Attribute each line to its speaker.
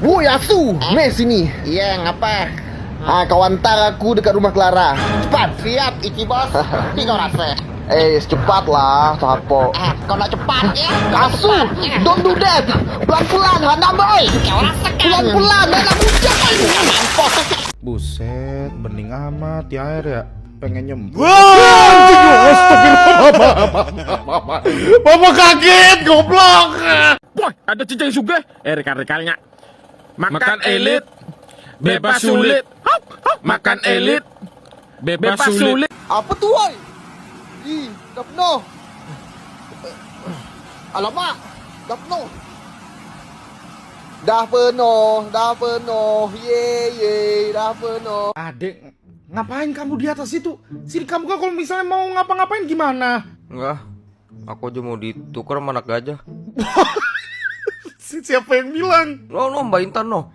Speaker 1: Woi Asu, mes sini.
Speaker 2: Iya, ngapa?
Speaker 1: Kau antar aku dekat rumah Clara.
Speaker 2: Cepat, siap, iki bos. Ini kau rasa.
Speaker 1: Cepat lah, sapo.
Speaker 2: Kau nak cepat ya?
Speaker 1: Asu, don't do that. Pelan-pelan, Hana boy.
Speaker 2: Kau rasakan.
Speaker 1: Pelan-pelan, anak bujang.
Speaker 2: Mampus.
Speaker 3: Buset, bening amat ya air ya. Pengen nyembuh. Bapak kaget, goblok.
Speaker 4: Boy, ada cincin juga. Rekan-rekannya. Makan elit, bebas sulit. Makan elit, bebas sulit.
Speaker 1: Apa tuh, woi? Dah penuh. Alamak, dah penuh. Dah penuh. Ye, dah penuh.
Speaker 3: Adek, ngapain kamu di atas itu? Sini kamu kan kalau misalnya mau ngapa-ngapain gimana?
Speaker 5: Enggak, aku aja mau ditukar sama anak gajah.
Speaker 3: Siapa yang bilang?
Speaker 5: No, Mbak Intan no.